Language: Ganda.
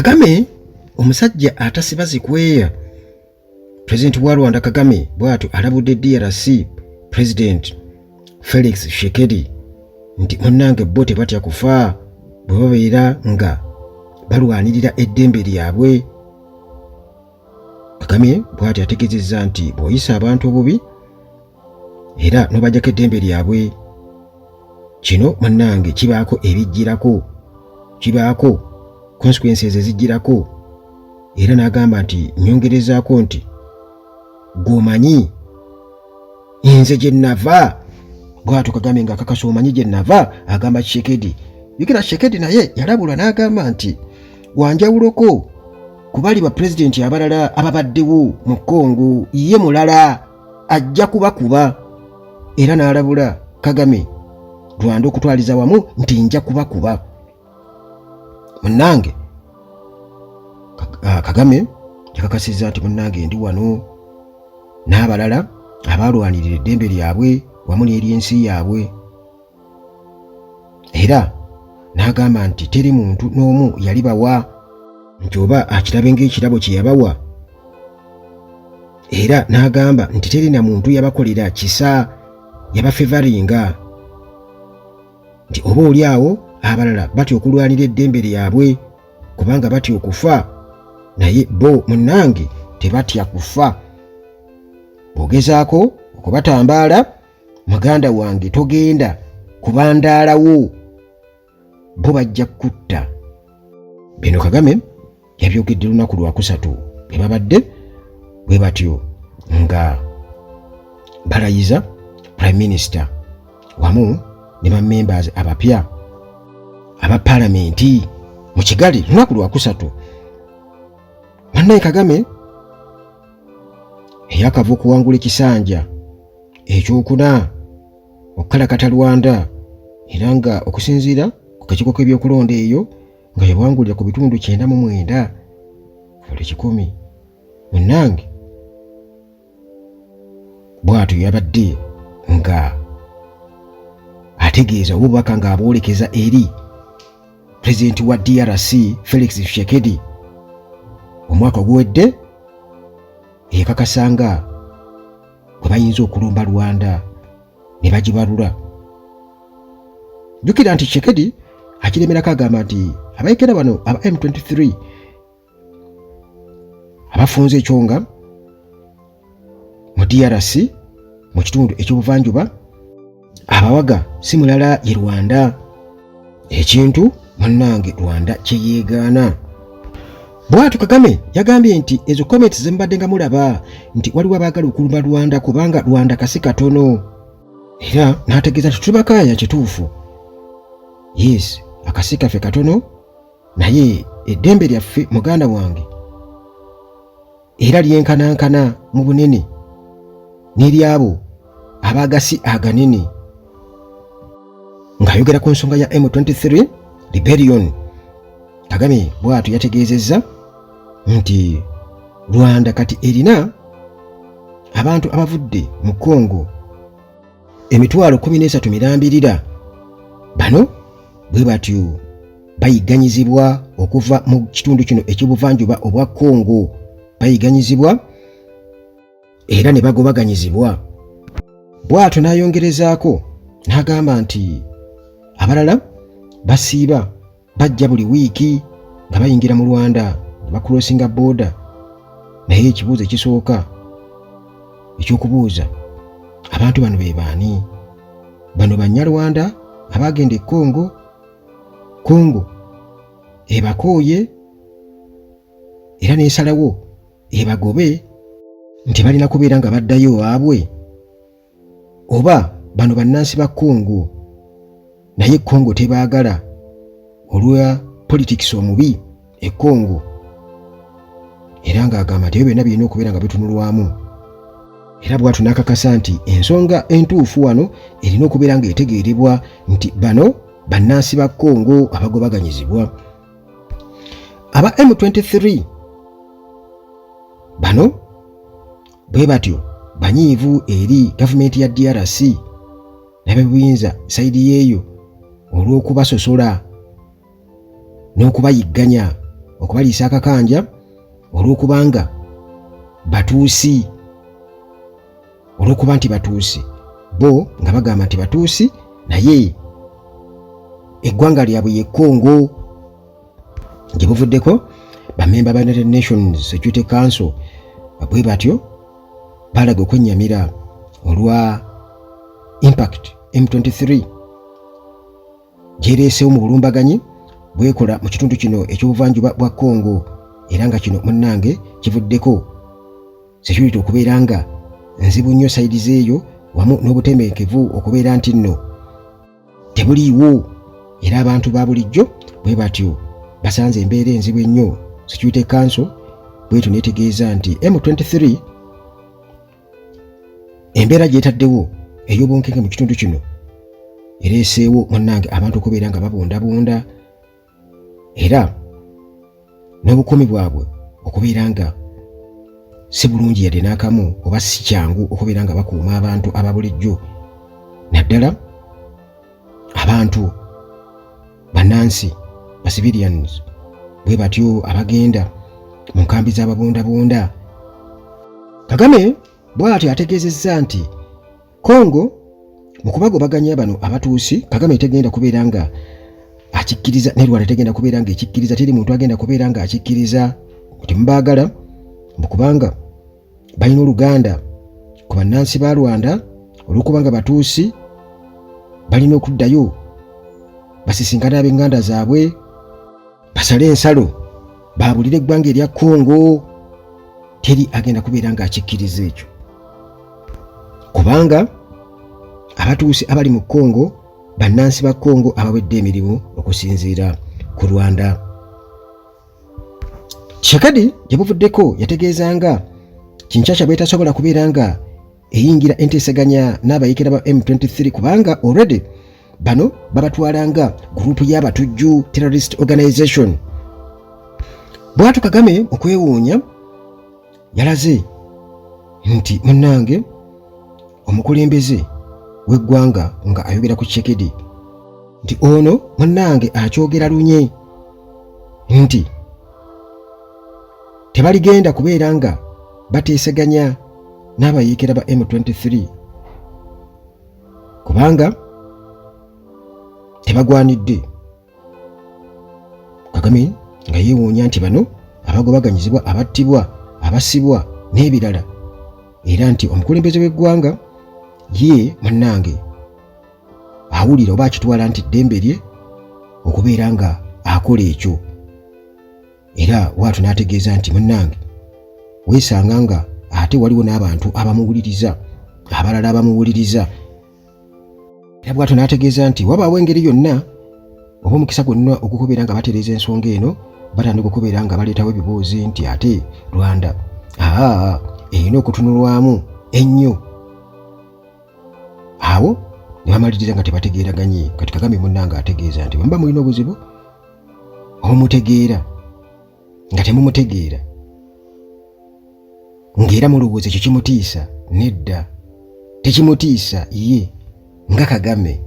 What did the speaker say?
Kagame omusajja atasiba zikweya. President wa Rwanda Kagame bwatu alabudde DRC President Felix Tshisekedi nti munnange bo tebatya kufa bwe babeera nga balwanirira eddembe lyabwe. Kagame bwati ategeezezza nti bw'oyisa abantu obubi era n'obajjako eddembe lyabwe, kino munnange kibaako ebijjirako, kibaako consequences ezijjirako. Era n'agamba nti nyongerezaako nti gw'omanyi nze gye nava. Bw'atyo Kagame ng'akakasa omanyi gye nava agamba Tshisekedi. Yogera Tshisekedi naye yalabulwa n'agamba nti wanjawuloko ku bali ba pulezidenti abalala ababaddewo mu Congo, ye mulala ajja kubakuba. Era n'alabula Kagame Rwanda okutwaliza wamu nti nja kubakuba. Munnange Kagame yakakasizza nti munnange ndi wano n'abalala abalwanirira eddembe lyabwe wamu n'ery'ensi yaabwe. Era n'agamba nti teri muntu n'omu yali bawa nti oba akirabe ng'ekirabo kye yabawa. Era n'agamba nti teri na muntu yabakolera kisa, yabafevaringa, nti oba oli awo abalala batya okulwanira eddembe lyabwe kubanga batya okufa, naye bo munnange tebatya kufa. Bw'ogezaako okubatambaala, muganda wange togenda kubandaalawo, bo bajja kutta. Bino Kagame yabyogedde lunaku lwakusatu bwe babadde bwe batyo nga balayiza Prime Minister wamu ne members abapya aba Parliament mu Kigali lunaku lwakusatu. Mannaye Kagame eyakava okuwangula ekisanja ekyokuna okukalakata Rwanda, era nga okusinziira ku kakiiko k'ebyokulonda eyo nga yawangulira ku bitundu 99 buli 100. Munnange bw'atyo yabadde nga ategeeza obubaka ng'abwolekeza eri Pulezidenti wa DRC Felix Tshisekedi omwaka oguwedde, ekakasanga bwe bayinza okulumba Rwanda ne bagibalula. Jjukira nti Tshisekedi akiremerako agamba nti abayekera bano aba M23 abafunze ekyonga mu DRC mu kitundu ekyobuvanjuba, abawaga si mulala ye Rwanda. Ekintu munnange Rwanda kye yeegaana. Bw'atyo Kagame yagambye nti ezo comments ze mbadde nga mulaba nti waliwo abaagala okulumba Rwanda kubanga Rwanda kasi katono, era n'ategeeza nti tubakaaya kituufu. Yes, akasi kaffe katono, naye eddembe lyaffe muganda wange era lyenkanankana mu bunene n'eryabo abagasi aganene. Ng'ayogera ku nsonga ya M23 Rebellion, Kagame bw'atyo yategeezezza nti Rwanda kati erina abantu abavudde mu Congo 13,000 mirambirira. Bano bwe batyo bayiganyizibwa okuva mu kitundu kino eky'obuvanjuba obwa Congo, bayiganyizibwa era ne bagobaganyizibwa. Bw'atyo n'ayongerezaako n'agamba nti abalala basiiba bajja buli wiiki nga bayingira mu Rwanda ne bakulosinga booda. Naye ekibuuzo ekisooka ekyokubuuza, abantu bano be baani? Bano Banyarwanda abagenda e Congo ebakooye era n'esalawo ebagobe nti balina kubeera nga baddayo waabwe, oba bano bannansi ba Congo naye Congo tebaagala olwa politics omubi e Congo, era ng'agamba nti byonna birina okubeera nga bitunulwamu. Era bw'atyo n'akakasa nti ensonga entuufu wano erina okubeera ng'etegeerebwa nti bano bannansi ba Congo abagobaganyizibwa. Aba M23 bano bwe batyo banyiivu eri gavumenti ya DRC n'ab'ebuyinza sayidi yeeyo olw'okubasosola n'okubayigganya okubaliisa akakanja olw'okubanga batuusi, olw'okuba nti batuusi bo nga bagamba nti batuusi naye eggwanga lyabwe ye Congo. Gye buvuddeko bamemba ba United Nations Security Council bwe batyo balaga okwennyamira olwa impact M23 gyereesewo mu bulumbaganyi bwekola mu kitundu kino eky'obuvanjuba bwa Congo, era nga kino munnange kivuddeko security okubeera nga nzibu nnyo sayidi zeeyo wamu n'obutemeekevu okubeera nti nno tebuliiwo, era abantu ba bulijjo bwe batyo basanze embeera enzibu ennyo. Security Council bwetu neetegeeza nti M23 embeera gyetaddewo ey'obunkenke mu kitundu kino ereeseewo munnange abantu okubeera nga babundabunda, era n'obukuumi bwabwe okubeera nga si bulungi yadde n'akamu oba si kyangu okubeera nga bakuuma abantu aba bulijjo, naddala abantu bannansi ba civilians bwe batyo abagenda mu nkambi z'ababundabunda. Kagame bw'atyo ategeezezza nti Congo mu kubagobaganya bano abatuusi, Kagame tegenda kubeera nga akikkiriza, ne Rwanda tegenda kubeera nga ekikkiriza, teri muntu agenda kubeera nga akikkiriza nti mubaagala mu kubanga balina oluganda ku bannansi ba Rwanda olw'okubanga batuusi balina okuddayo basisinkana ab'enganda zaabwe basale ensalo baabulire eggwanga erya Congo. Teri agenda kubeera nga akikkiriza ekyo kubanga abatuusi abali mu Congo bannansi ba Congo abawedde emirimu okusinziira ku Rwanda. Tshisekedi gye buvuddeko yategeeza nga Kinshasa bwetasobola kubeera nga eyingira enteesaganya n'abayiikira ba M23 kubanga already bano babatwala nga gurupu y'abatujju terrorist organization. Bw'atyo Kagame okwewuunya yalaze nti munnange omukulembeze w'eggwanga nga ayogera ku Tshisekedi nti ono munnange akyogera lunye nti tebaligenda kubeera nga bateesaganya n'abayiikira ba M23 kubanga tebagwanidde. Kagame nga yeewuunya nti bano abagobaganyizibwa, abattibwa, abasibwa n'ebirala, era nti omukulembeze w'eggwanga ye munnange awulira oba akitwala nti ddembe lye okubeera nga akola ekyo, era waatu n'ategeeza nti munnange weesanga nga ate waliwo n'abantu abamuwuliriza, abalala abamuwuliriza. Era bw'atyo n'ategeeza nti wabaawo engeri yonna oba omukisa gwonna okukubeera nga batereeza ensonga eno, batandika okubeera nga baleetawo ebibuuzi nti ate Rwanda erina okutunulwamu ennyo. Awo ne bamaliriza nga tebategeeraganye. Kati Kagame munnange ategeeza nti bwe muba mulina obuzibu obumutegeera nga temumutegeera ng'era mulowooza ekyo kimutiisa, nedda tekimutiisa ye nga Kagame